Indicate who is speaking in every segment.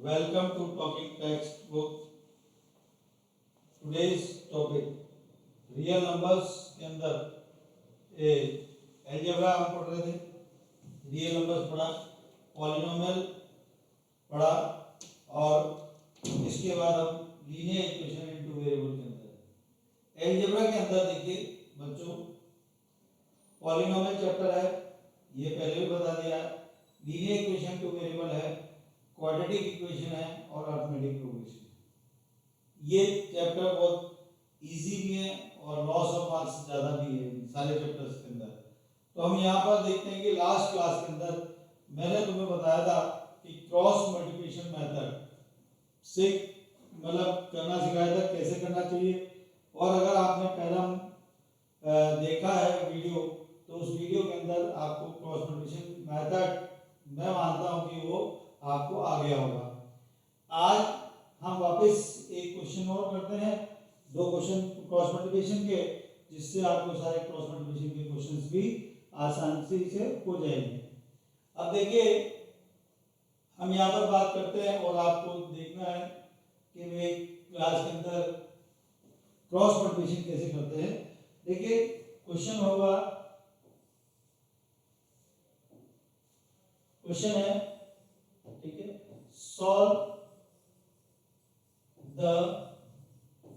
Speaker 1: Welcome to Talking Textbook. Today's topic real numbers के अंदर algebra हम पढ़ रहे थे, रियल नंबर्स पढ़ा, पॉलिनोमियल पढ़ा और इसके बाद हम लीनियर इक्वेशन इनटू वेरिएबल के अंदर अलजेब्रा के अंदर देखिए बच्चों, पॉलिनोमियल चैप्टर है, ये पहले भी बता दिया। लीनियर इक्वेशन टू वेरिएबल है, क्वाड्रेटिक इक्वेशन है और अरिथमेटिक प्रोग्रेशन। ये चैप्टर बहुत इजी भी है और लॉस ऑफ मार्क्स ज़्यादा भी है सारे चैप्टर्स के अंदर। तो हम यहाँ पर देखते हैं कि लास्ट क्लास के अंदर मैंने तुम्हें बताया था कि क्रॉस मल्टीप्लिकेशन मेथड से मतलब करना सिखाया था, कैसे करना चाहिए। और अगर आपने पहला देखा है वीडियो, तो उस वीडियो के अंदर आपको क्रॉस मल्टीप्लिकेशन मेथड मैं मानता हूँ कि वो आपको आ गया होगा। आज हम वापस एक क्वेश्चन और करते हैं, दो क्वेश्चन क्रॉस मल्टीप्लिकेशन के, जिससे आपको सारे क्रॉस मल्टीप्लिकेशन के क्वेश्चंस भी आसानी से हो जाएंगे। अब देखिए हम यहाँ पर बात करते हैं और आपको देखना है कि वे क्लास के अंदर क्रॉस मल्टीप्लिकेशन कैसे करते हैं। देखिए क्वेश्चन होगा, क्वेश्चन है, ठीक है, solve the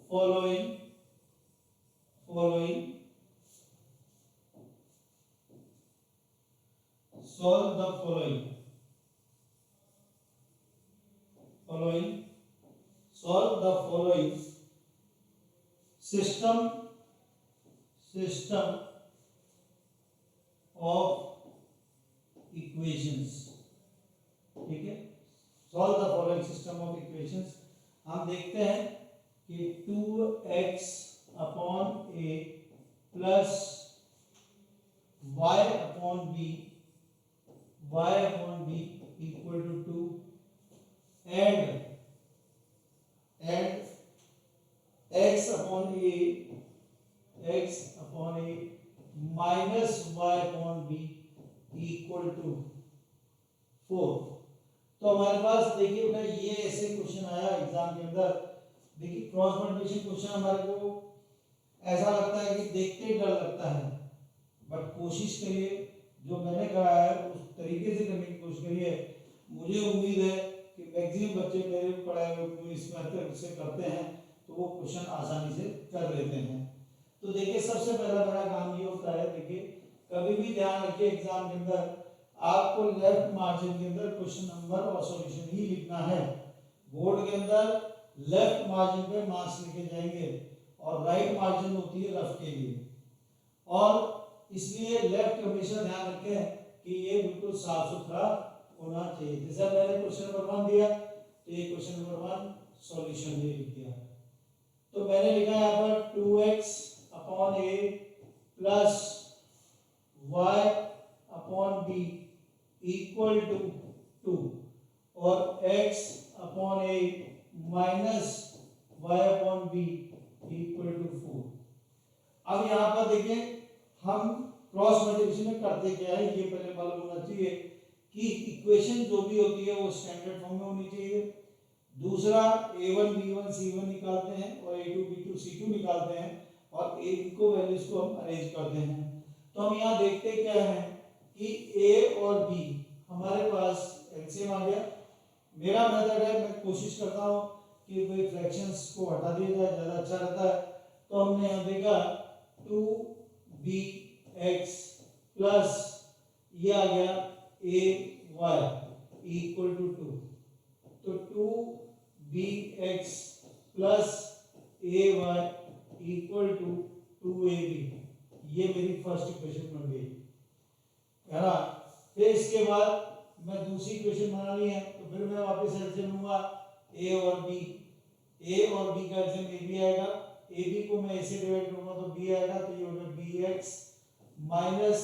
Speaker 1: following solve the following solve the following system of equations। ठीक है, solve the following system of equations। हम देखते हैं कि 2x upon a plus y upon b equal to 2 and x upon a minus y upon b equal to 4। तो हमारे पास देखिए बेटा ये ऐसे क्वेश्चन आया एग्जाम के अंदर। देखिए क्रॉस मल्टीप्लिकेशन क्वेश्चन हमारे को ऐसा लगता है कि देखते ही डर लगता है, बट कोशिश करिए जो मैंने कराया है उस तरीके से करने की कोशिश करिए। मुझे उम्मीद है कि मैक्सिमम बच्चे मेरे पढ़ाए हुए इस मेथड से करते हैं तो वो क्वेश्चन आसानी से कर लेते हैं। तो देखिए सबसे पहला मेरा काम ये होता है, देखिए कभी भी ध्यान रखिए एग्जाम के अंदर आपको लेफ्ट मार्जिन के अंदर क्वेश्चन नंबर और सॉल्यूशन ही लिखना है। बोर्ड के अंदर लेफ्ट मार्जिन पे मार्क्स लिखे जाएंगे और राइट मार्जिन होती है रफ के लिए, और इसलिए लेफ्ट हमेशा ध्यान रखें कि ये बिल्कुल साफ सुथरा होना चाहिए। जैसे मैंने क्वेश्चन नंबर 1 दिया तो ये क्वेश्चन नंबर 1 सॉल्यूशन ये लिख दिया। तो मैंने लिखा यहाँ पर 2x upon a plus y upon b equal to 2 और x upon a minus y upon b equal to 4। अब यहाँ पर देखिए हम क्रॉस मल्टीप्लिकेशन में करते क्या है, ये पहले मालूम होना चाहिए कि इक्वेशन जो भी होती है वो स्टैंडर्ड फॉर्म में होनी चाहिए। दूसरा a1 b1 c1 निकालते हैं और a2 b2 c2 निकालते हैं और a को वैल्यूज को हम अरेंज करते हैं। तो हम यहाँ देखते क्या है कि a और b हमारे पास एलसीएम आ गया। मेरा मेथड है, मैं कोशिश करता हूँ कि भाई फ्रैक्शंस को हटा दिया जाए, ज़्यादा अच्छा रहता है। तो हमने यहाँ देखा 2bx प्लस ये आ गया ay इक्वल टू 2। तो 2bx plus ay equal to 2ab, ये मेरी फर्स्ट इक्वेशन बन गई है ना। फिर इसके बाद मैं दूसरी इक्वेशन बनानी है, तो फिर मैं वापस एलसीएम लूंगा a और b का एलसीएम a b आएगा। ab को मैं a से डिवाइड करूंगा तो b आएगा, तो ये होगा bx माइनस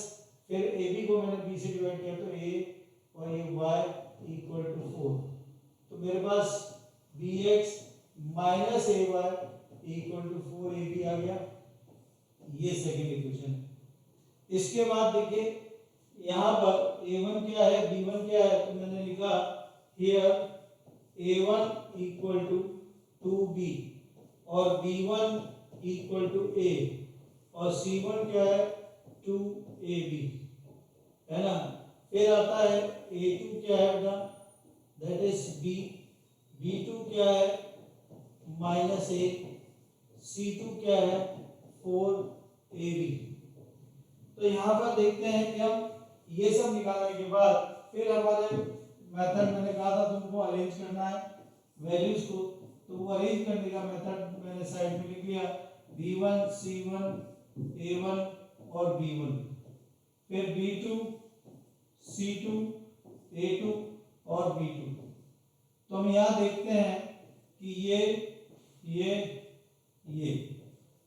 Speaker 1: फिर ab को मैंने b से डिवाइड किया तो a और ये y इक्वल टू 4। तो मेरे पास bx minus ay equal to 4ab आ गया, ये सेकेंड इक्वेशन। इसके बाद देखिए यहाँ पर a1 क्या है b1 क्या है, तो मैंने लिखा here A1 equal to 2B और B1 इक्वल टू A और C1 क्या है 2AB है ना। फिर आता है A2 क्या है बेटा, दैट इज B, B2 क्या है -A, C2 क्या है 4AB। तो यहाँ पर देखते हैं कि हम ये सब निकालने के बाद फिर हमारे मेथड मैंने कहा था तुमको अरेंज करना है वैल्यूज को, तो वो अरेंज करने का मेथड मैंने साइड में लिख लिया B1 C1 A1 और B1, फिर B2 C2 A2 और B2। तो हम यहाँ देखते हैं कि ये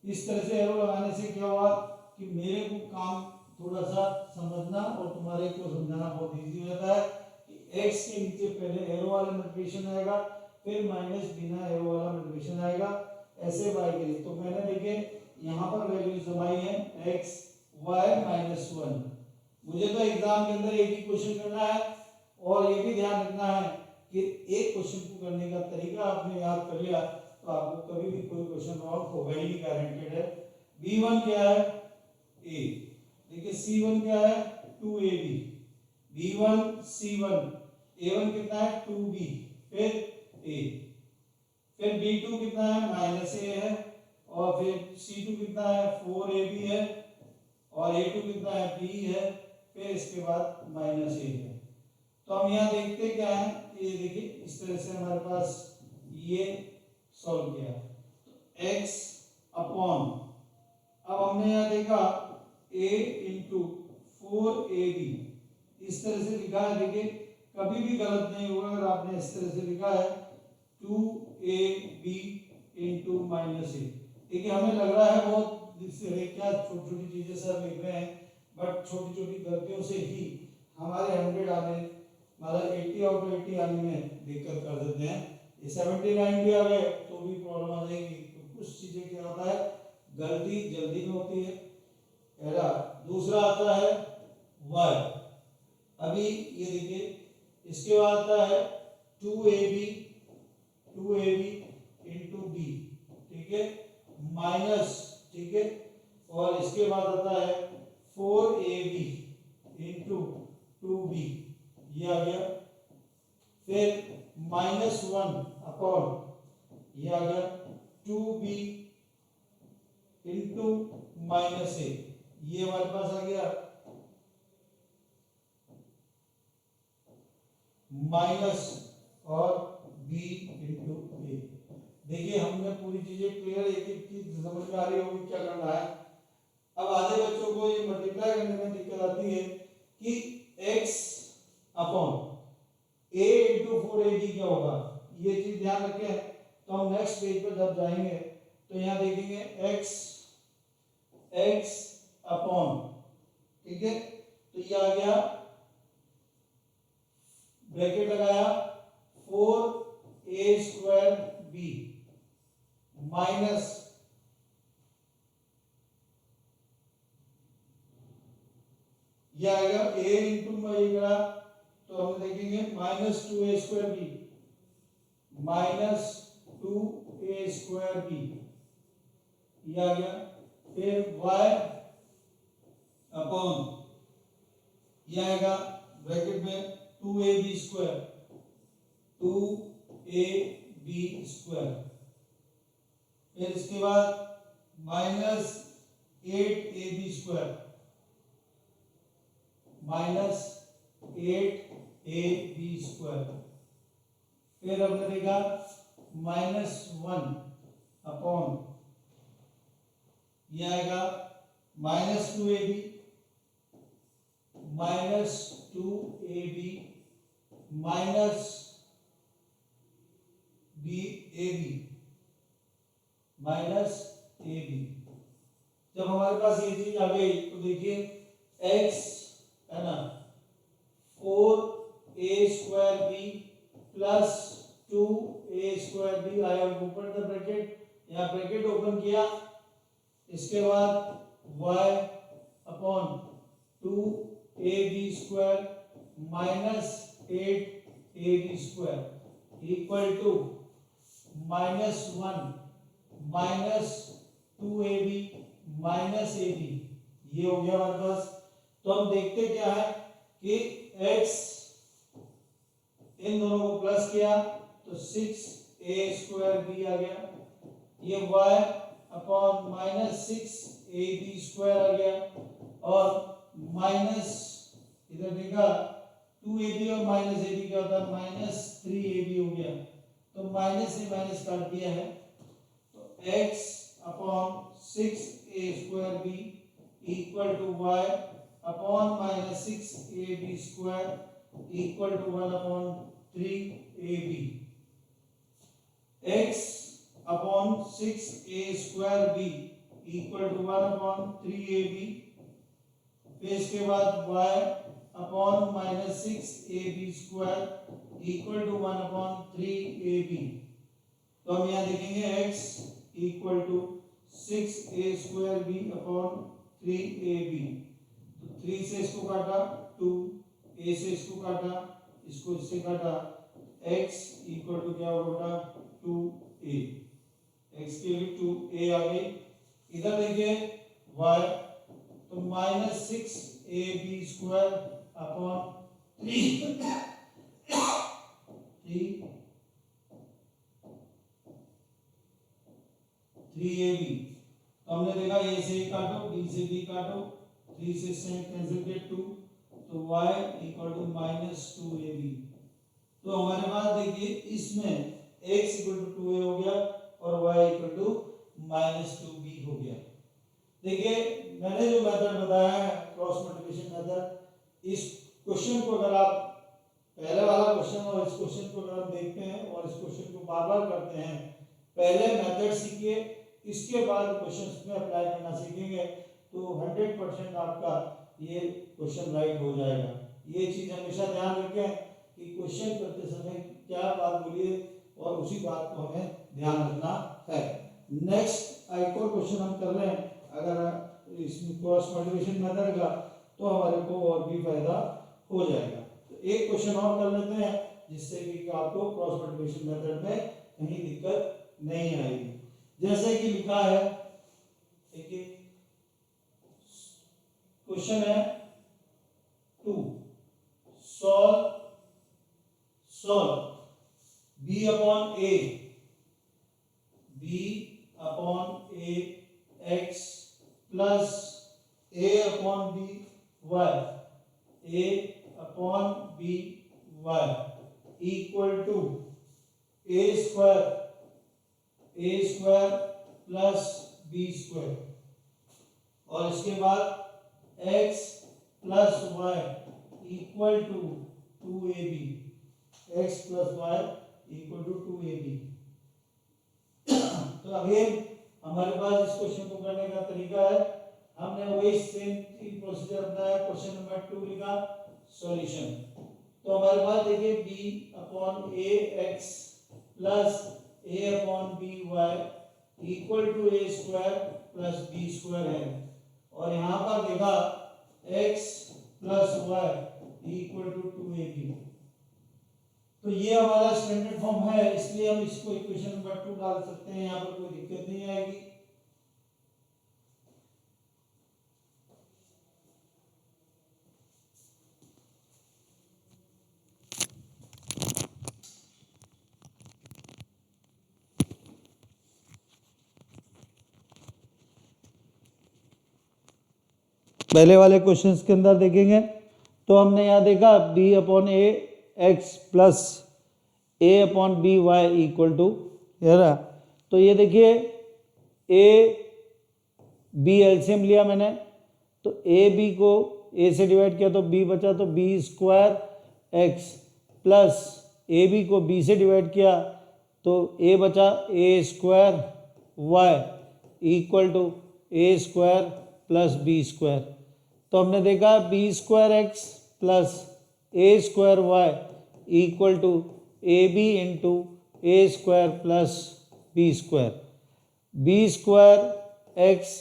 Speaker 1: इस तरह से एरो लगाने से क्या हुआ कि मेरे को काम थोड़ा सा समझना और तुम्हारे को समझाना बहुत इजी हो जाता है कि x के नीचे पहले एरो वाला मल्टीप्लिकेशन आएगा, फिर माइनस बिना एरो वाला मल्टीप्लिकेशन आएगा, ऐसे y के लिए। तो मैंने देखे यहाँ पर वैल्यू जमाई है x y -1। मुझे तो एग्जाम के अंदर एक ही क्वेश्चन करना है और ये भी ध्यान रखना है कि एक क्वेश्चन को करने का तरीका आपने याद कर लिया तो आपको कभी भी कोई क्वेश्चन रॉन्ग होगा ही नहीं, गारंटेड है। B1 क्या है A, देखिए C1 क्या है 2AB, B1 C1, A1 कितना है 2B, फिर A, फिर B2 कितना है -A है और फिर C2 कितना है 4AB है और A2 कितना है B है, फिर इसके बाद -A है। तो हम यहाँ देखते क्या है, ये देखिए इस तरह से हमारे पास ये सॉल्व किया तो x अपॉन, अब हमने यहाँ देखा a इंटू 4ab इस तरह से लिखा है। देखिए कभी भी गलत नहीं होगा अगर आपने इस तरह से लिखा है 2ab इंटू -a। देखिए हमें लग रहा है बहुत क्या छोटी छोटी चीजें सर लिख रहे हैं, बट छोटी छोटी गलतियों से ही हमारे 100 आने मतलब 80 आउट ऑफ 80 आने में दिक्कत कर देते हैं। ये 79 भी आ गए तो भी प्रॉब्लम आ जाएगी। तो कुछ चीजें क्या होता है गलती जल्दी में होती है, पहला। दूसरा आता है y, अभी ये देखिए इसके बाद आता है 2ab इंटू b, ठीक है, माइनस, ठीक है, और इसके बाद आता है 4ab इंटू 2b, ये आ गया, फिर -1 अपॉन ये आ गया 2b इंटू -a, ये हमारे पास आ गया माइनस और b इंटू a। देखिए हमने पूरी चीजें क्लियर, एक एक चीज समझ में आ रही होगी क्या करना है। अब आधे बच्चों को ये मल्टीप्लाई करने में दिक्कत आती है कि x upon a into 4ab क्या होगा, ये चीज ध्यान रखें। तो हम नेक्स्ट पेज पर जब जाएंगे तो यहाँ देखेंगे x अपॉन, ठीक है, तो ये आ गया, ब्रैकेट लगाया 4a² b माइनस ये आएगा a इंटू आएगा, तो हम देखेंगे -2a² b -2a² b, ये आ गया, फिर y अपॉन ये आएगा ब्रैकेट में 2ab², 2ab², फिर इसके बाद -8ab², -8ab², फिर हमने देखा -1 अपॉन ये आएगा -2ab -2ab माइनस ab। जब हमारे पास ये चीज आ गई तो देखिए x है ना 4a² b plus 2a² b आया, ओपन द ब्रैकेट, यहाँ ब्रैकेट ओपन किया, इसके बाद y upon 2ab² minus 8ab², equal to -1 -2ab -ab, ये हो गया हमारे पास। तो हम देखते क्या है कि x इन दोनों को प्लस किया तो 6a² आ गया, ये y अपॉन -6ab² आ गया, और माइनस इधर देखा 2ab और -ab क्या होता है -3ab हो गया, तो माइनस से माइनस काट दिया है, तो x upon 6a² equal to y upon -6ab² equal to 1/3ab। x upon 6a² equal to 1/3ab, फिर इसके बाद y upon -6ab² equal to 1/3ab। तो हम यहाँ देखेंगे x equal to 6a² upon 3ab, तो 3 से इसको काटा 2, a से इसको काटा, इसको इससे काटा, x इक्वल टू क्या होगा 2a, x के लिए 2a आ गई। इधर देखिए y, तो -6ab² अपॉन 3ab। तो हमने देखा a से a काटो, b से b काटो, 3 से कैंसिल किया 2, तो y इक्वल टू -2ab। तो हमारे पास देखिए इसमें x इक्वल टू 2a हो गया और y इक्वल टू -2b हो गया। देखिए मैंने जो मेथड बताया है क्रॉस मल्टीप्लिकेशन मेथड, इस क्वेश्चन को अगर आप पहले वाला क्वेश्चन और इस क्वेश्चन को अगर आप देखते हैं और इस क्वेश्चन को बार बार करते हैं, पहले मेथड सीखिए, इसके बाद क्वेश्चंस में अप्लाई करना सीखेंगे, तो 100% आपका ये क्वेश्चन राइट हो जाएगा। ये चीज हमेशा ध्यान रखें कि क्वेश्चन करते समय क्या बात बोलिए और उसी बात को हमें ध्यान रखना है। नेक्स्ट एक और क्वेश्चन हम कर रहे हैं, अगर इसमें क्रॉस मल्टीप्लिकेशन मेथड का, तो हमारे को और भी फायदा हो जाएगा। तो एक क्वेश्चन और कर लेते हैं जिससे कि आपको क्रॉस मल्टीप्लिकेशन मेथड में कहीं दिक्कत नहीं आएगी। जैसे कि लिखा है, देखिए क्वेश्चन है 2, solve b upon a x plus a upon b y equal to a square plus b², और इसके बाद x plus y equal to 2ab, x plus y equal to 2ab। तो अगेन हमारे पास इस क्वेश्चन को करने का तरीका है, हमने वही सेम प्रोसीजर अपनाया। क्वेश्चन नंबर 2 लिखा, सॉल्यूशन। तो हमारे पास देखिए b upon a x plus a upon b y equal to a square plus b square है, और यहाँ पर देखा x plus y equal to 2ab। तो ये हमारा स्टैंडर्ड फॉर्म है, इसलिए हम इसको इक्वेशन नंबर 2 डाल सकते हैं, यहाँ पर कोई दिक्कत नहीं आएगी। पहले वाले क्वेश्चंस के अंदर देखेंगे तो हमने यहाँ देखा b upon a x plus a upon b y equal to, है ना। तो ये देखिए a b एलसीएम लिया मैंने, तो a b को a से डिवाइड किया तो b बचा, तो b square x plus a b को b से डिवाइड किया तो a बचा a square y equal to a square plus b square. तो हमने देखा b square x plus a square y equal to A B into A square plus B square, B square X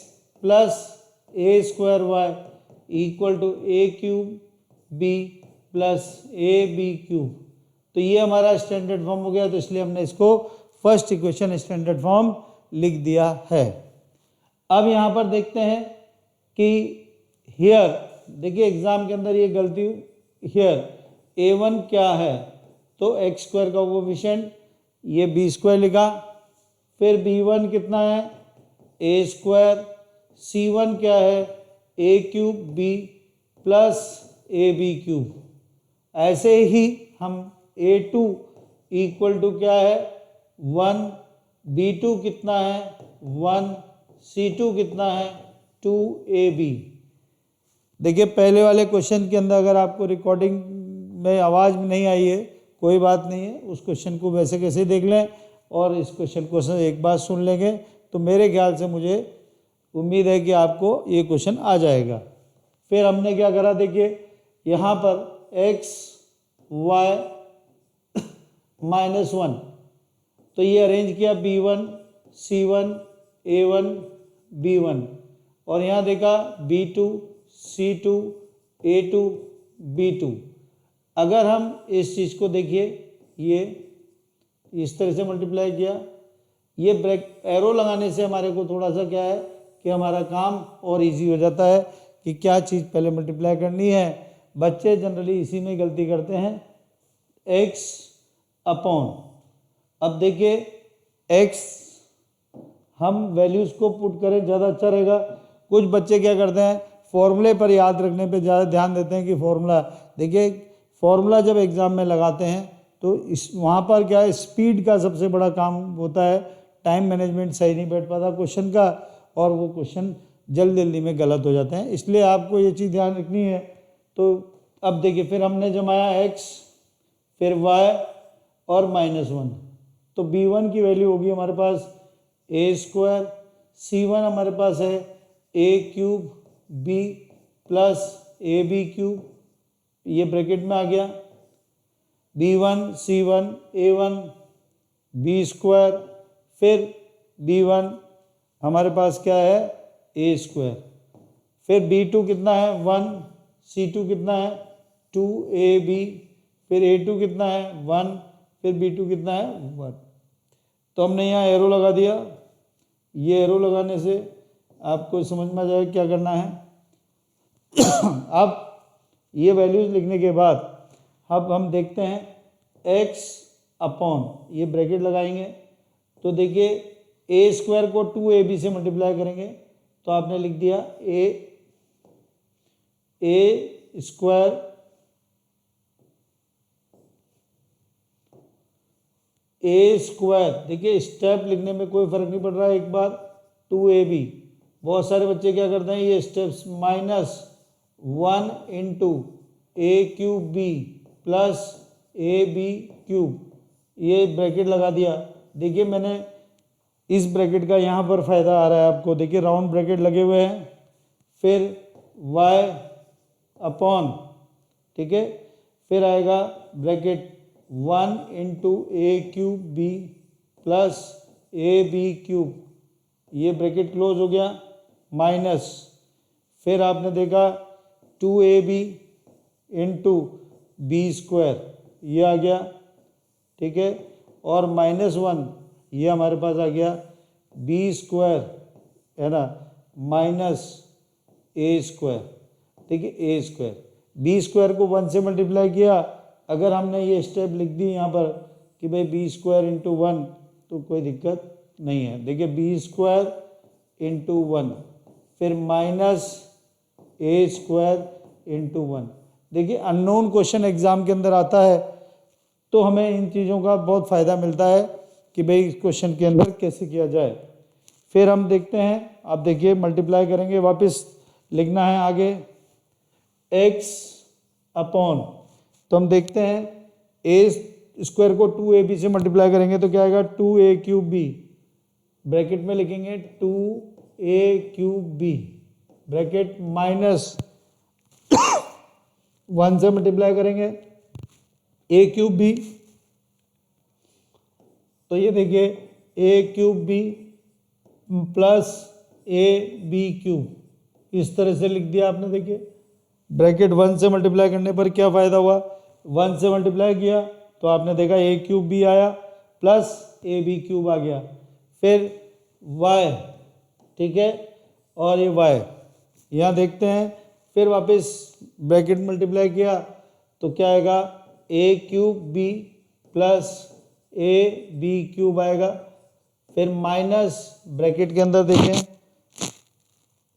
Speaker 1: plus A square Y equal to A cube B plus A B cube. तो ये हमारा standard form हो गया, तो इसलिए हमने इसको first equation standard form लिख दिया है। अब यहाँ पर देखते हैं कि हियर, देखिए एग्जाम के अंदर ये गलती, हियर a1 क्या है, तो एक्स स्क्वायर का कोफिशिएंट, ये बी स्क्वायर लिखा, फिर b1 कितना है ए स्क्वायर, c1 क्या है A cube B plus A B cube. ऐसे ही हम a2 इक्वल टू क्या है 1, b2 कितना है 1, c2 कितना है 2ab। देखिए पहले वाले क्वेश्चन के अंदर अगर आपको रिकॉर्डिंग में आवाज़ में नहीं आई है कोई बात नहीं है, उस क्वेश्चन को वैसे कैसे देख लें और इस क्वेश्चन को एक बार सुन लेंगे तो मेरे ख्याल से मुझे उम्मीद है कि आपको ये क्वेश्चन आ जाएगा। फिर हमने क्या करा, देखिए यहाँ पर x y -1, तो ये अरेंज किया b1 c1 a1 b1, और यहाँ देखा b2 c2 a2 b2। अगर हम इस चीज़ को देखिए, ये इस तरह से मल्टीप्लाई किया, ये ब्रेक एरो लगाने से हमारे को थोड़ा सा क्या है कि हमारा काम और इजी हो जाता है कि क्या चीज़ पहले मल्टीप्लाई करनी है। बच्चे जनरली इसी में गलती करते हैं, x अपॉन, अब देखिए x हम वैल्यूज़ को पुट करें ज़्यादा अच्छा रहेगा। कुछ बच्चे क्या करते हैं फॉर्मूले पर याद रखने पे ज़्यादा ध्यान देते हैं कि फॉर्मूला, देखिए फॉर्मूला जब एग्ज़ाम में लगाते हैं तो इस वहाँ पर क्या है स्पीड का सबसे बड़ा काम होता है, टाइम मैनेजमेंट सही नहीं बैठ पाता क्वेश्चन का और वो क्वेश्चन जल्दी में गलत हो जाते हैं, इसलिए आपको ये चीज़ ध्यान रखनी है। तो अब देखिए फिर हमने जमाया x फिर y और -1, तो b1 की वैल्यू होगी हमारे पास ए स्क्वायर, c1 हमारे पास है A cube b plus A B cube, ये ब्रैकेट में आ गया, b1 c1 a1 b square, फिर b1 हमारे पास क्या है ए स्क्वायर, फिर b2 कितना है 1, c2 कितना है 2ab, फिर a2 कितना है 1, फिर b2 कितना है 1। तो हमने यहाँ एरो लगा दिया, ये एरो लगाने से आपको समझ में आ जाएगा क्या करना है। अब ये वैल्यूज लिखने के बाद अब हम देखते हैं x अपॉन, ये ब्रैकेट लगाएंगे तो देखिए ए स्क्वायर को 2ab से मल्टीप्लाई करेंगे तो आपने लिख दिया ए स्क्वायर ए स्क्वायर, देखिए स्टेप लिखने में कोई फर्क नहीं पड़ रहा है, एक बार 2ab। बहुत सारे बच्चे क्या करते हैं ये steps -1 into A cube B plus A B cube, ये ब्रैकेट लगा दिया। देखिए मैंने इस ब्रैकेट का यहाँ पर फ़ायदा आ रहा है आपको, देखिए राउंड ब्रैकेट लगे हुए हैं, फिर y अपॉन, ठीक है, फिर आएगा bracket 1 into A cube B plus A B cube, ये ब्रैकेट क्लोज हो गया, माइनस, फिर आपने देखा 2ab इंटू बी स्क्वायर, ये आ गया, ठीक है, और -1 ये हमारे पास आ गया बी स्क्वायर, है ना, माइनस ए स्क्वायर, ठीक है, ए स्क्वायर, बी स्क्वायर को 1 से मल्टीप्लाई किया। अगर हमने ये स्टेप लिख दी यहाँ पर कि भाई बी स्क्वायर इंटू 1 तो कोई दिक्कत नहीं है। देखिए बी स्क्वायर इंटू 1 फिर माइनस ए स्क्वायर इंटू 1। देखिए अननोन क्वेश्चन एग्जाम के अंदर आता है तो हमें इन चीज़ों का बहुत फ़ायदा मिलता है कि भाई इस क्वेश्चन के अंदर कैसे किया जाए। फिर हम देखते हैं, आप देखिए मल्टीप्लाई करेंगे, वापस लिखना है आगे x अपॉन, तो हम देखते हैं ए स्क्वायर को 2ab से मल्टीप्लाई करेंगे तो क्या आएगा 2a क्यूब b, ब्रैकेट में लिखेंगे 2a cube b, bracket minus 1 से मल्टीप्लाई करेंगे a क्यूब b, तो ये देखिए a cube b plus A B cube, इस तरह से लिख दिया आपने। देखिए ब्रैकेट 1 से मल्टीप्लाई करने पर क्या फ़ायदा हुआ, 1 से मल्टीप्लाई किया तो आपने देखा ए क्यूब बी आया प्लस ए बी क्यूब आ गया, फिर वाई, ठीक है, और ये वाई यहाँ देखते हैं, फिर वापस ब्रैकेट मल्टीप्लाई किया तो क्या आएगा A cube B plus A B cube आएगा, फिर माइनस ब्रैकेट के अंदर देखें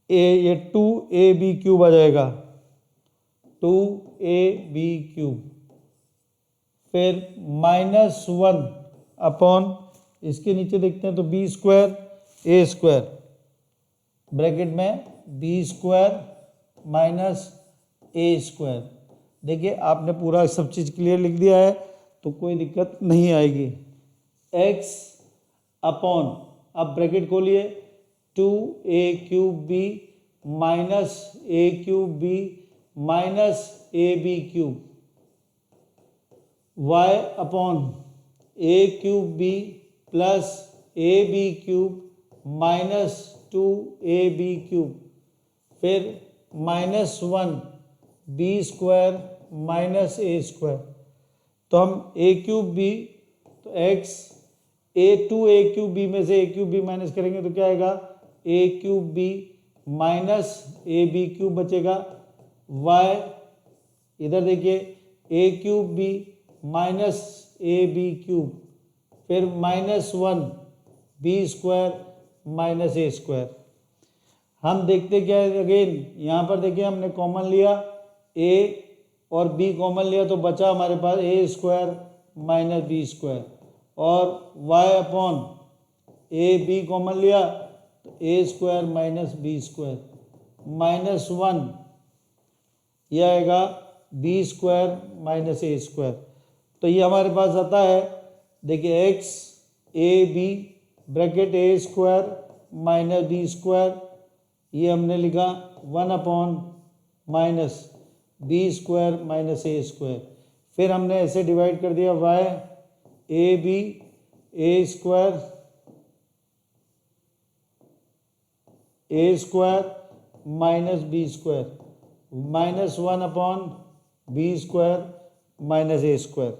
Speaker 1: ये 2ab क्यूब आ जाएगा, 2ab क्यूब, फिर -1 अपॉन इसके नीचे देखते हैं तो b square a square, bracket में b square minus a square. देखिए आपने पूरा सब चीज़ क्लियर लिख दिया है तो कोई दिक्कत नहीं आएगी। x अपॉन, अब ब्रैकेट खोलिए, 2a cube b minus a cube b minus A B cube, y upon a cube b plus A B cube minus 2ab cube, फिर -1 b square minus a square. तो हम a cube b, तो x a cube b में से a cube b minus करेंगे तो क्या आएगा a cube b minus A B cube बचेगा, y इधर देखिए a cube b minus A B cube, फिर -1 b square minus A square. हम देखते क्या है अगेन, यहाँ पर देखिए हमने कॉमन लिया a और b कॉमन लिया तो बचा हमारे पास a square minus B square, और y upon A B common लिया तो a square minus B square, -1 यह आएगा B square minus A square. तो ये हमारे पास आता है, देखिए x A B bracket A square minus B square, ये हमने लिखा 1 upon minus B square minus A square, फिर हमने ऐसे डिवाइड कर दिया y A B A square minus B square, -1 upon B square minus A square.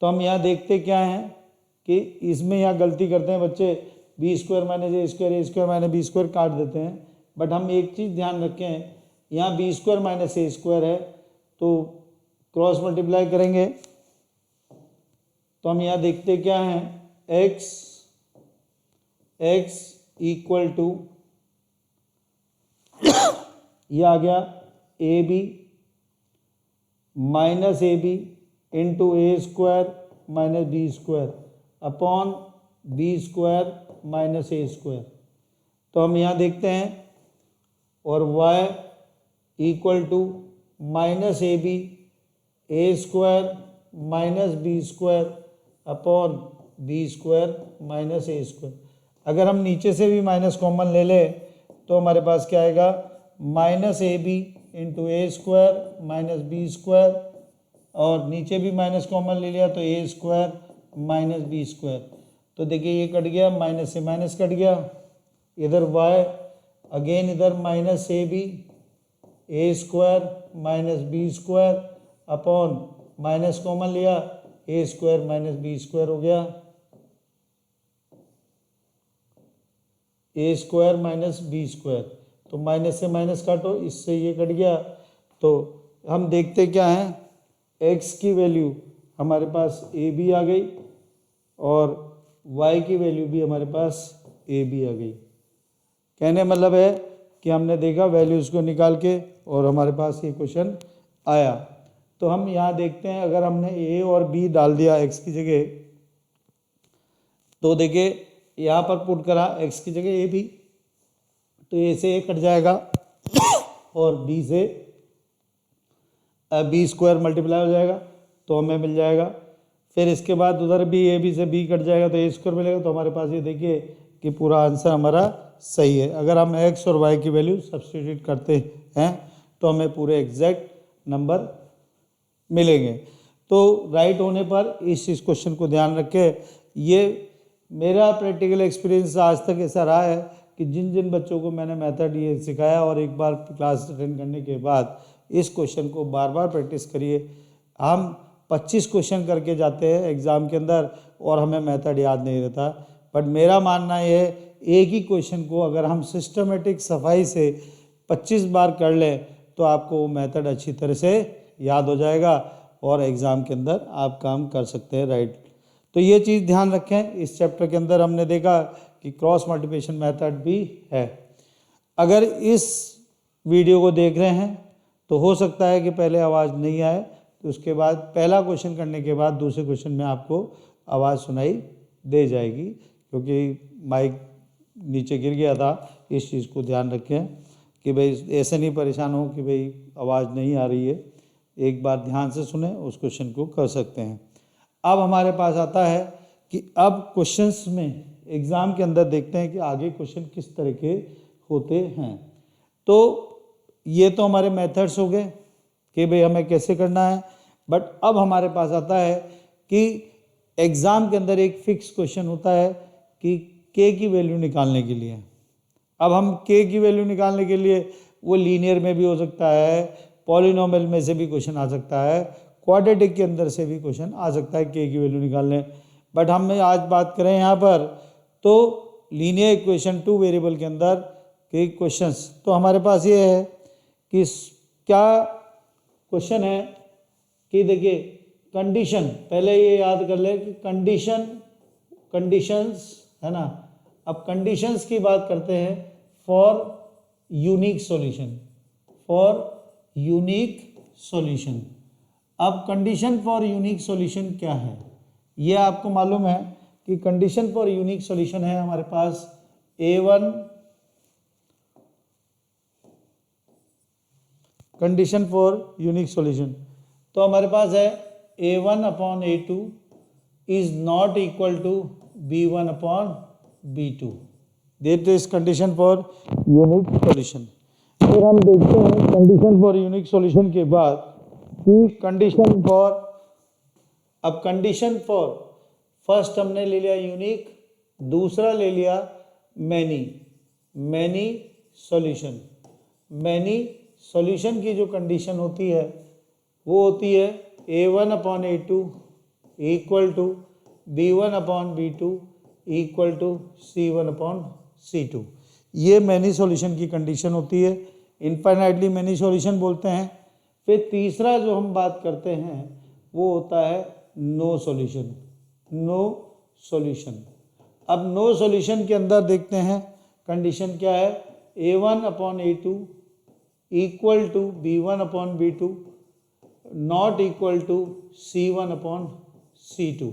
Speaker 1: तो हम यहाँ देखते क्या हैं कि इसमें यहाँ गलती करते हैं बच्चे, B square minus A square minus B square काट देते हैं, बट हम एक चीज़ ध्यान रखें, यहाँ B square minus A square है तो क्रॉस मल्टीप्लाई करेंगे तो हम यहाँ देखते क्या हैं, x इक्वल टू ये आ गया A B minus A B into A square minus B square upon B square minus A square. तो हम यहाँ देखते हैं, और y equal to minus A B A square minus B square upon B square minus A square. अगर हम नीचे से भी माइनस कॉमन ले लें तो हमारे पास क्या आएगा, minus A B into A square minus B square, और नीचे भी माइनस कॉमन ले लिया तो A square minus B square. तो देखिए ये कट गया, माइनस से माइनस कट गया, इधर y अगेन इधर minus A B A square minus B square upon minus common लिया A square minus B square हो गया, A square minus B square. तो माइनस से माइनस काटो, इससे ये कट गया। तो हम देखते क्या हैं, x की वैल्यू हमारे पास ए बी आ गई और y की वैल्यू भी हमारे पास ए बी आ गई। कहने मतलब है कि हमने देखा वैल्यूज़ को निकाल के और हमारे पास ये क्वेश्चन आया। तो हम यहाँ देखते हैं, अगर हमने a और b डाल दिया x की जगह, तो देखिए यहाँ पर पुट करा x की जगह a b, तो a से a कट जाएगा और b से बी स्क्वायर मल्टीप्लाई हो जाएगा तो हमें मिल जाएगा। फिर इसके बाद उधर भी ए बी से b कट जाएगा तो a स्क्वायर मिलेगा। तो हमारे पास ये देखिए कि पूरा आंसर हमारा सही है। अगर हम x और y की वैल्यू सब्स्टिट्यूट करते हैं तो हमें पूरे एग्जैक्ट नंबर मिलेंगे। तो राइट होने पर इस क्वेश्चन को ध्यान रखें। ये मेरा प्रैक्टिकल एक्सपीरियंस आज तक ऐसा रहा है कि जिन जिन बच्चों को मैंने मेथड ये सिखाया और एक बार क्लास अटेंड करने के बाद इस क्वेश्चन को बार बार प्रैक्टिस करिए, हम 25 क्वेश्चन करके जाते हैं एग्ज़ाम के अंदर और हमें मेथड याद नहीं रहता। बट मेरा मानना ये है एक ही क्वेश्चन को अगर हम सिस्टमेटिक सफाई से 25 बार कर लें तो आपको वो मेथड अच्छी तरह से याद हो जाएगा और एग्ज़ाम के अंदर आप काम कर सकते हैं, राइट। तो ये चीज़ ध्यान रखें। इस चैप्टर के अंदर हमने देखा कि क्रॉस मल्टीप्लिकेशन मेथड भी है। अगर इस वीडियो को देख रहे हैं तो हो सकता है कि पहले आवाज़ नहीं आए, तो उसके बाद पहला क्वेश्चन करने के बाद दूसरे क्वेश्चन में आपको आवाज़ सुनाई दे जाएगी, क्योंकि माइक नीचे गिर गया था। इस चीज़ को ध्यान रखें कि भाई ऐसे नहीं परेशान हो कि भाई आवाज़ नहीं आ रही है। एक बार ध्यान से सुने, उस क्वेश्चन को कर सकते हैं। अब हमारे पास आता है कि अब क्वेश्चंस में एग्ज़ाम के अंदर देखते हैं कि आगे क्वेश्चन किस तरह के होते हैं। तो ये तो हमारे मेथड्स हो गए कि भाई हमें कैसे करना है। बट अब हमारे पास आता है कि एग्ज़ाम के अंदर एक फिक्स क्वेश्चन होता है कि के की वैल्यू निकालने के लिए। अब हम के की वैल्यू निकालने के लिए वो लीनियर में भी हो सकता है, पॉलिनोमियल में से भी क्वेश्चन आ सकता है, क्वाड्रेटिक के अंदर से भी क्वेश्चन आ सकता है के की वैल्यू निकालने। बट हम आज बात करें यहाँ पर तो लीनियर इक्वेशन 2 वेरिएबल के अंदर के क्वेश्चंस। तो हमारे पास ये है कि क्या क्वेश्चन है कि देखिए कंडीशन, पहले ये याद कर ले कि कंडीशंस है ना। अब कंडीशंस की बात करते हैं फॉर यूनिक सॉल्यूशन। अब कंडीशन फॉर यूनिक सॉल्यूशन क्या है, ये आपको मालूम है कि कंडीशन फॉर यूनिक सॉल्यूशन है हमारे पास A1 condition for unique solution. तो हमारे पास है A1/A2 is not equal to B1/B2, that is condition for unique solution. फिर हम देखते हैं कंडीशन फॉर यूनिक सॉल्यूशन के बाद कि कंडीशन फॉर फर्स्ट हमने ले लिया यूनिक, दूसरा ले लिया मैनी सॉल्यूशन की जो कंडीशन होती है वो होती है A1/A2 equal to B1/B2 equal to C1/C2। ये मैनी सॉल्यूशन की कंडीशन होती है, इनफाइनाइटली मैनी सॉल्यूशन बोलते हैं। फिर तीसरा जो हम बात करते हैं वो होता है नो सॉल्यूशन। अब नो सॉल्यूशन के अंदर देखते हैं कंडीशन क्या है, A1/A2 equal to B1/B2 not equal to C1/C2।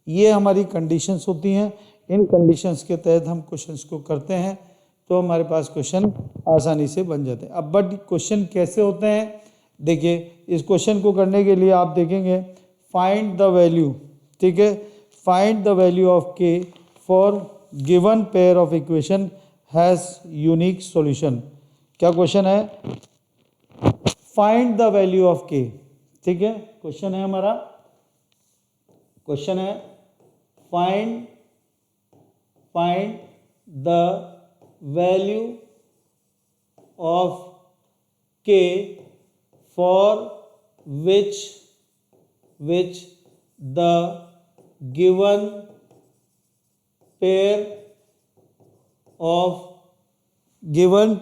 Speaker 1: ये हमारी कंडीशंस होती हैं। इन कंडीशंस के तहत हम क्वेश्चंस को करते हैं तो हमारे पास क्वेश्चन आसानी से बन जाते हैं। अब बट क्वेश्चन कैसे होते हैं, देखिए इस क्वेश्चन को करने के लिए आप देखेंगे फाइंड द वैल्यू, ठीक है, फाइंड द वैल्यू ऑफ के for given pair of equation has unique solution. क्या क्वेश्चन है, फाइंड द वैल्यू ऑफ के, ठीक है। क्वेश्चन है हमारा, क्वेश्चन है फाइंड द वैल्यू ऑफ के for which the given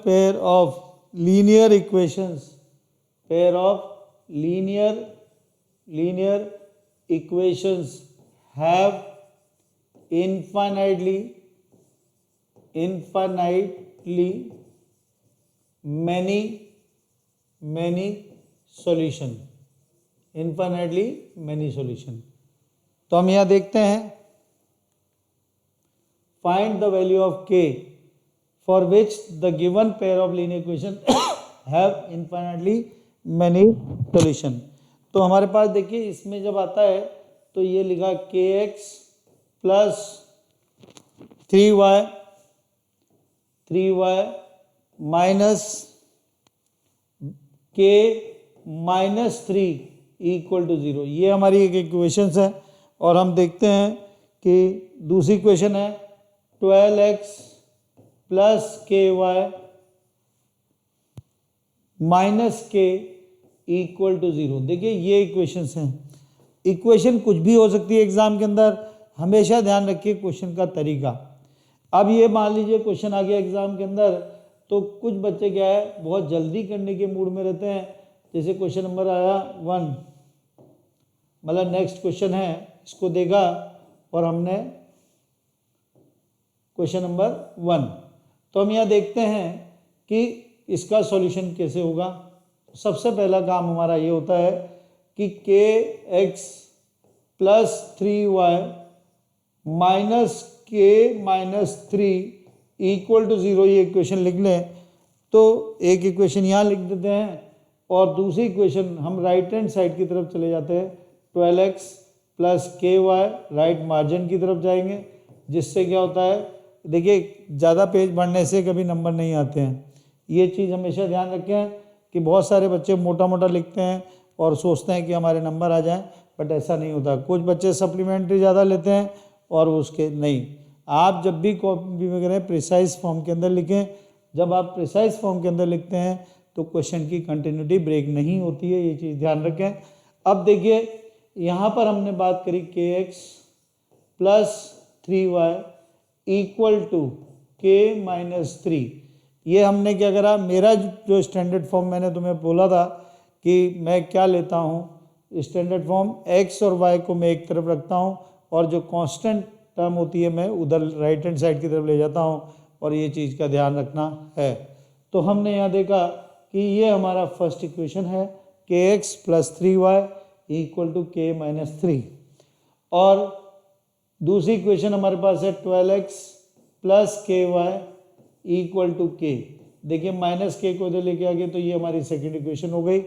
Speaker 1: pair of linear equations have infinitely many solution। तो हम यहाँ देखते हैं फाइंड द वैल्यू ऑफ के for which the given pair of linear equation have infinitely many solution. तो हमारे पास देखिए इसमें जब आता है तो ये लिखा kx plus 3y minus k -3 equal to 0। ये हमारी एक इक्वेशंस है। और हम देखते हैं कि दूसरी इक्वेशन है 12x plus ky minus k equal to 0। देखिए ये इक्वेशंस हैं। इक्वेशन कुछ भी हो सकती है एग्जाम के अंदर, हमेशा ध्यान रखिए क्वेश्चन का तरीका। अब ये मान लीजिए क्वेश्चन आ गया एग्जाम के अंदर, तो कुछ बच्चे क्या है बहुत जल्दी करने के मूड में रहते हैं। जैसे क्वेश्चन नंबर आया 1, मतलब नेक्स्ट क्वेश्चन है, इसको देखा और हमने क्वेश्चन नंबर 1, तो हम यहाँ देखते हैं कि इसका सॉल्यूशन कैसे होगा। सबसे पहला काम हमारा ये होता है कि kx plus 3y minus k minus 3 equal to 0, ये इक्वेशन लिख लें। तो एक इक्वेशन यहाँ लिख देते हैं और दूसरी इक्वेशन हम राइट हैंड साइड की तरफ चले जाते हैं, 12x plus ky right margin की तरफ जाएंगे, जिससे क्या होता है, देखिए ज़्यादा पेज बढ़ने से कभी नंबर नहीं आते हैं। ये चीज़ हमेशा ध्यान रखें कि बहुत सारे बच्चे मोटा मोटा लिखते हैं और सोचते हैं कि हमारे नंबर आ जाएं, बट ऐसा नहीं होता। कुछ बच्चे सप्लीमेंट्री ज़्यादा लेते हैं और उसके नहीं। आप जब भी कॉपी में करें प्रिसाइज फॉर्म के अंदर लिखें। जब आप प्रिसाइज फॉर्म के अंदर लिखते हैं तो क्वेश्चन की कंटिन्यूटी ब्रेक नहीं होती है, ये चीज़ ध्यान रखें। अब देखिए यहाँ पर हमने बात करी kx plus 3y equal to k minus 3। ये हमने क्या करा, मेरा जो स्टैंडर्ड फॉर्म मैंने तुम्हें बोला था कि मैं क्या लेता हूँ, स्टैंडर्ड फॉर्म x और y को मैं एक तरफ रखता हूँ और जो कांस्टेंट टर्म होती है मैं उधर राइट हैंड साइड की तरफ ले जाता हूँ, और ये चीज़ का ध्यान रखना है। तो हमने यहाँ देखा कि ये हमारा फर्स्ट इक्वेशन है kx plus 3y equal to k minus 3, और दूसरी इक्वेशन हमारे पास है 12x plus ky equal to k। देखिए माइनस k को इधर लेके आ गए तो ये हमारी सेकेंड इक्वेशन हो गई।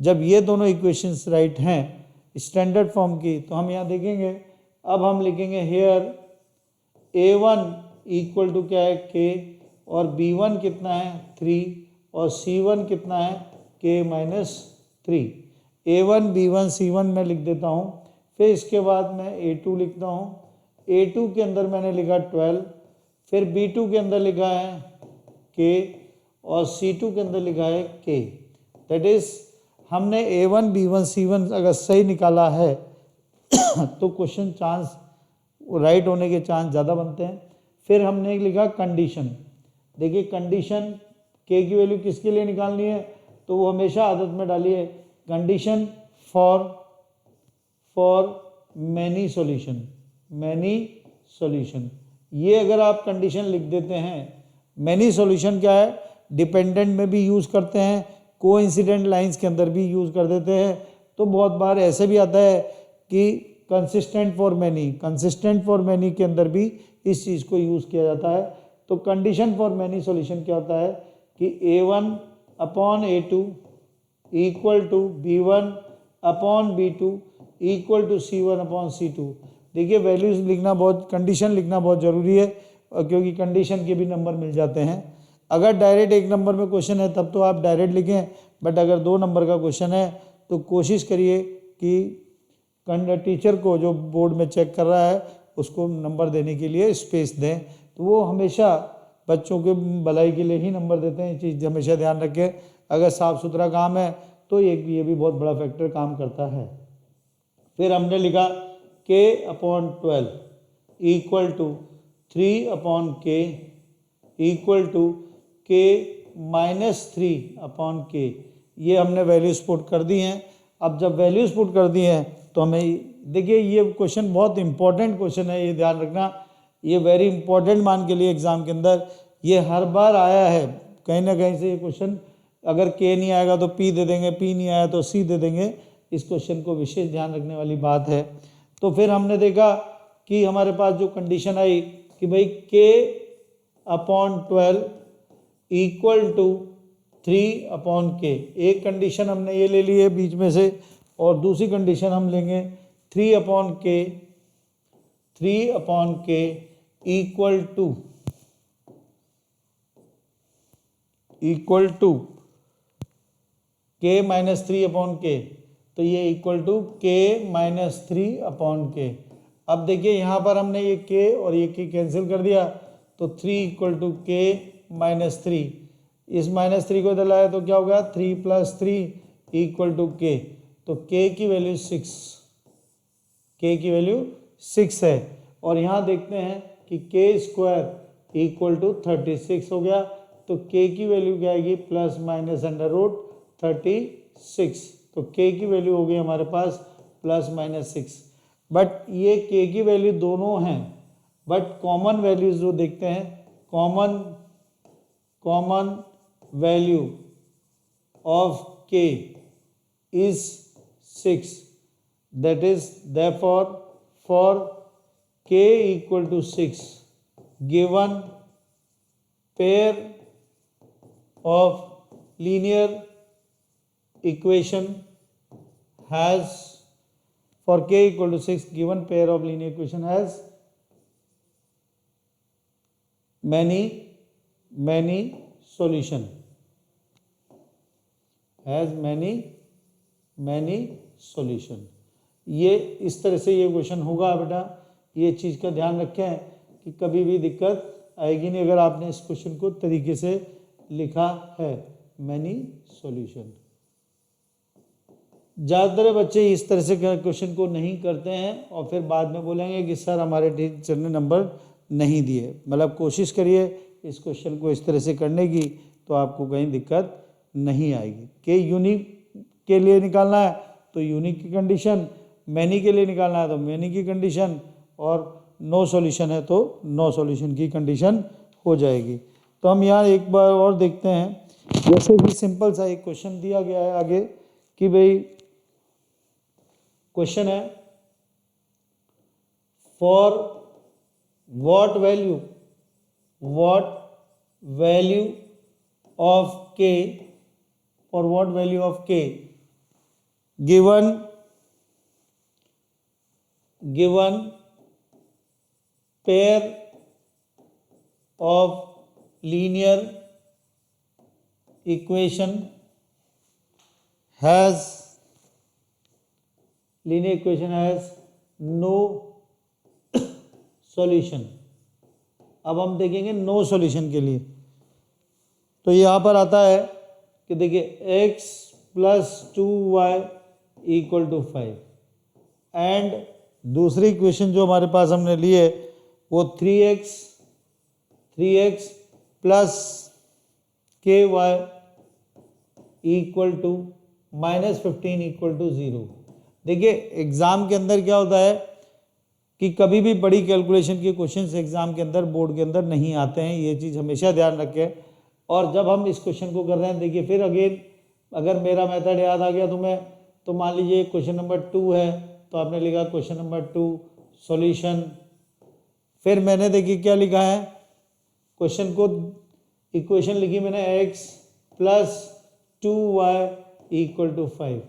Speaker 1: जब ये दोनों इक्वेशंस राइट हैं स्टैंडर्ड फॉर्म की, तो हम यहाँ देखेंगे, अब हम लिखेंगे हेयर a1 इक्वल टू क्या है k, और b1 कितना है 3, और c1 कितना है k minus 3। a1 b1 c1 में लिख देता हूँ। फिर इसके बाद मैं a2 लिखता हूँ। a2 के अंदर मैंने लिखा 12, फिर b2 के अंदर लिखा है k, और c2 के अंदर लिखा है k। दैट इज हमने a1 b1 c1 अगर सही निकाला है तो क्वेश्चन चांस राइट होने के चांस ज़्यादा बनते हैं। फिर हमने लिखा कंडीशन। देखिए कंडीशन k की वैल्यू किसके लिए निकालनी है, तो वो हमेशा आदत में डालिए कंडीशन फॉर मैनी सॉल्यूशन। ये अगर आप कंडीशन लिख देते हैं, मैनी सॉल्यूशन क्या है, डिपेंडेंट में भी यूज़ करते हैं, कोइंसिडेंट लाइंस के अंदर भी यूज़ कर देते हैं। तो बहुत बार ऐसे भी आता है कि कंसिस्टेंट फॉर मैनी के अंदर भी इस चीज़ को यूज़ किया जाता है। तो कंडीशन फॉर मैनी सॉल्यूशन क्या होता है कि a1 upon a2 equal to b1 upon b2 equal to c1 upon c2। देखिए वैल्यूज लिखना बहुत, कंडीशन लिखना बहुत ज़रूरी है, क्योंकि कंडीशन के भी नंबर मिल जाते हैं। अगर डायरेक्ट एक नंबर में क्वेश्चन है तब तो आप डायरेक्ट लिखें, बट अगर 2 नंबर का क्वेश्चन है तो कोशिश करिए कि टीचर को जो बोर्ड में चेक कर रहा है उसको नंबर देने के लिए स्पेस दें। तो वो हमेशा बच्चों के भलाई के लिए ही नंबर देते हैं, ये चीज़ हमेशा ध्यान रखें। अगर साफ़ सुथरा काम है तो ये भी बहुत बड़ा फैक्टर काम करता है। फिर हमने लिखा k upon 12 equal to 3 upon k equal to k minus 3 upon k। ये हमने वैल्यूज पुट कर दी हैं। अब जब वैल्यूज पुट कर दी हैं तो हमें देखिए ये क्वेश्चन बहुत इंपॉर्टेंट क्वेश्चन है, ये ध्यान रखना, ये वेरी इंपॉर्टेंट मान के लिए एग्जाम के अंदर ये हर बार आया है कहीं ना कहीं से। ये क्वेश्चन अगर k नहीं आएगा तो p दे देंगे, p नहीं आया तो c दे देंगे। इस क्वेश्चन को विशेष ध्यान रखने वाली बात है। तो फिर हमने देखा कि हमारे पास जो कंडीशन आई कि भाई k upon 12 equal to 3 upon k। एक कंडीशन हमने ये ले ली है बीच में से, और दूसरी कंडीशन हम लेंगे 3 upon k equal to k minus 3 upon k। तो ये equal to k minus 3 upon k। अब देखिए यहाँ पर हमने ये k और ये k कैंसिल कर दिया, तो 3 इक्वल टू k माइनस 3। इस माइनस 3 को इधर लाया तो क्या होगा 3 प्लस 3 इक्वल टू k। तो k की वैल्यू 6, k की वैल्यू 6 है। और यहाँ देखते हैं कि k स्क्वायर इक्वल टू 36 हो गया, तो k की वैल्यू क्या आएगी प्लस माइनस अंडर रूट 36। तो k की वैल्यू हो गई हमारे पास प्लस माइनस 6। बट ये k की वैल्यू दोनों हैं, बट कॉमन वैल्यूज जो देखते हैं, common value of k is 6, that is therefore for k equal to 6 given pair of linear equation has, for k equal to 6 given pair of linear equation has many solution, has many solution। ये इस तरह से ये question होगा बेटा, ये चीज़ का ध्यान रखें कि कभी भी दिक्कत आएगी नहीं अगर आपने इस क्वेश्चन को तरीके से लिखा है, मैनी सॉल्यूशन। ज़्यादातर बच्चे इस तरह से क्वेश्चन को नहीं करते हैं और फिर बाद में बोलेंगे कि सर हमारे टीचर ने नंबर नहीं दिए। मतलब कोशिश करिए इस क्वेश्चन को इस तरह से करने की, तो आपको कहीं दिक्कत नहीं आएगी। के यूनिक के लिए निकालना है तो यूनिक की कंडीशन, मैनी के लिए निकालना है तो मैनी की कंडीशन, और नो सॉल्यूशन है तो नो सॉल्यूशन की कंडीशन हो जाएगी। तो हम यहाँ एक बार और देखते हैं, जैसे कि सिंपल सा एक क्वेश्चन दिया गया है आगे कि भाई क्वेश्चन है for what value of k, for what value of k given pair of linear equation has no solution। अब हम देखेंगे नो सॉल्यूशन के लिए, तो यहाँ पर आता है कि देखिए x plus 2y equal to 5 and दूसरी इक्वेशन जो हमारे पास हमने ली है वो 3x plus ky equal to -15 equal to 0। देखिए एग्जाम के अंदर क्या होता है कि कभी भी बड़ी कैलकुलेशन के क्वेश्चंस एग्जाम के अंदर बोर्ड के अंदर नहीं आते हैं, ये चीज़ हमेशा ध्यान रखें। और जब हम इस क्वेश्चन को कर रहे हैं, देखिए फिर अगेन अगर मेरा मेथड याद आ गया तुम्हें, तो मान लीजिए क्वेश्चन नंबर 2 है तो आपने लिखा क्वेश्चन नंबर 2 सॉल्यूशन, फिर मैंने देखिए क्या लिखा है, क्वेश्चन को इक्वेशन लिखी मैंने x plus 2y equal to 5,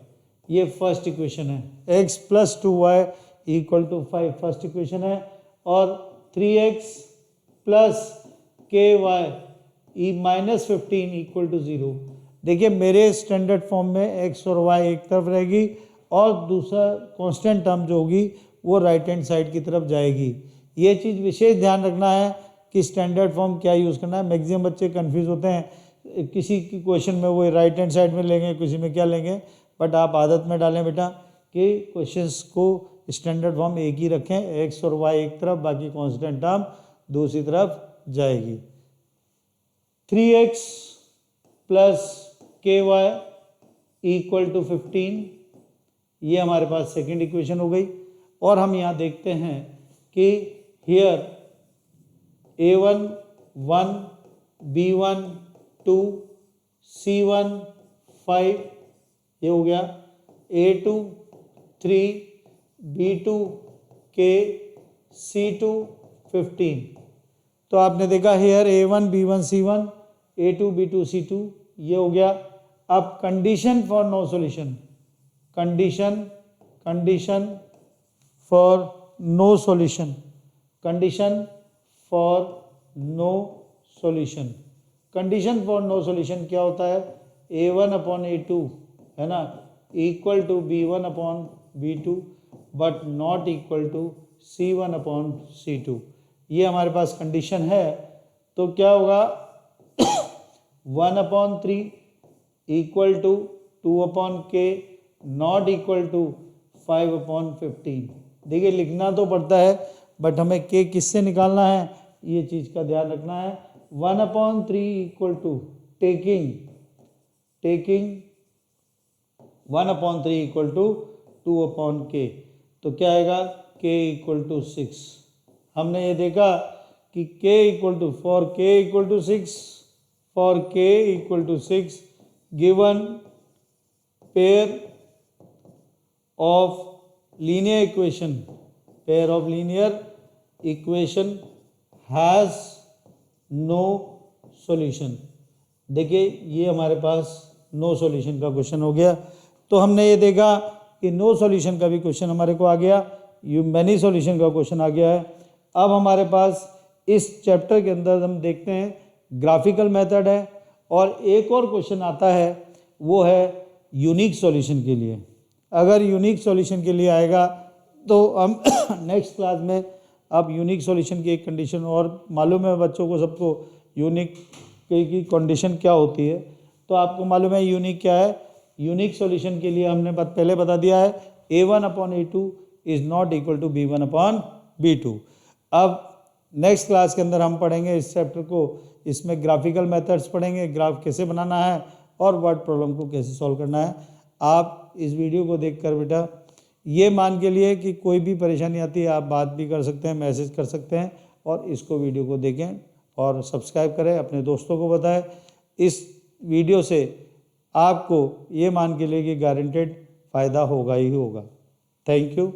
Speaker 1: ये फर्स्ट इक्वेशन है, x plus 2y equal to 5 first equation है, और 3x plus ky -15 equal to 0। देखिए मेरे स्टैंडर्ड फॉर्म में x और y एक तरफ रहेगी और दूसरा कांस्टेंट टर्म जो होगी वो राइट हैंड साइड की तरफ जाएगी। ये चीज़ विशेष ध्यान रखना है कि स्टैंडर्ड फॉर्म क्या यूज़ करना है। मैक्सिमम बच्चे कंफ्यूज होते हैं, किसी की क्वेश्चन में वो राइट हैंड साइड में लेंगे, किसी में क्या लेंगे, बट आप आदत में डालें बेटा कि क्वेश्चंस को स्टैंडर्ड फॉर्म एक ही रखें, x और y एक तरफ, बाकी कांस्टेंट टर्म दूसरी तरफ जाएगी। 3x plus ky equal to 15, ये हमारे पास सेकेंड इक्वेशन हो गई। और हम यहाँ देखते हैं कि हियर a1 1, b1 2, c1 5, ये हो गया, a2 3, b2 k, c2 15। तो आपने देखा hair a1 b1 c1, a2 b2 c2, ये हो गया। अब condition for no solution, condition for no solution, condition for no solution, condition for no solution क्या होता है, a1 अपॉन a2 है ना equal to b1 upon b2 but not equal to c1 upon c2। ये हमारे पास condition है, तो क्या होगा 1 upon 3 equal to 2 upon k not equal to 5 upon 15। देखिए लिखना तो पड़ता है बट हमें k किससे निकालना है ये चीज़ का ध्यान रखना है। 1/3 equal to taking 1/3 equal to 2/k, तो क्या आएगा k इक्वल टू 6। हमने ये देखा कि k equal to for k equal to 6 given pair of linear equation has no solution. देखिए ये हमारे पास नो सॉल्यूशन का क्वेश्चन हो गया। तो हमने ये देखा कि नो सॉल्यूशन का भी क्वेश्चन हमारे को आ गया, यू मैनी सॉल्यूशन का क्वेश्चन आ गया है। अब हमारे पास इस चैप्टर के अंदर हम देखते हैं ग्राफिकल मेथड है और एक और क्वेश्चन आता है वो है यूनिक सॉल्यूशन के लिए। अगर यूनिक सॉल्यूशन के लिए आएगा तो हम नेक्स्ट क्लास में अब यूनिक सॉल्यूशन की एक कंडीशन और मालूम है बच्चों को सबको यूनिक की कंडीशन क्या होती है, तो आपको मालूम है यूनिक क्या है। यूनिक सॉल्यूशन के लिए हमने पहले बता दिया है a1/a2 is not equal to b1/b2। अब नेक्स्ट क्लास के अंदर हम पढ़ेंगे इस चैप्टर को, इसमें ग्राफिकल मेथड्स पढ़ेंगे, ग्राफ कैसे बनाना है और वर्ड प्रॉब्लम को कैसे सॉल्व करना है। आप इस वीडियो को देखकर बेटा ये मान के लिए कि कोई भी परेशानी आती है आप बात भी कर सकते हैं, मैसेज कर सकते हैं, और इसको वीडियो को देखें और सब्सक्राइब करें, अपने दोस्तों को बताएं। इस वीडियो से आपको ये मान के लिए कि गारंटेड फ़ायदा होगा ही होगा। Thank you.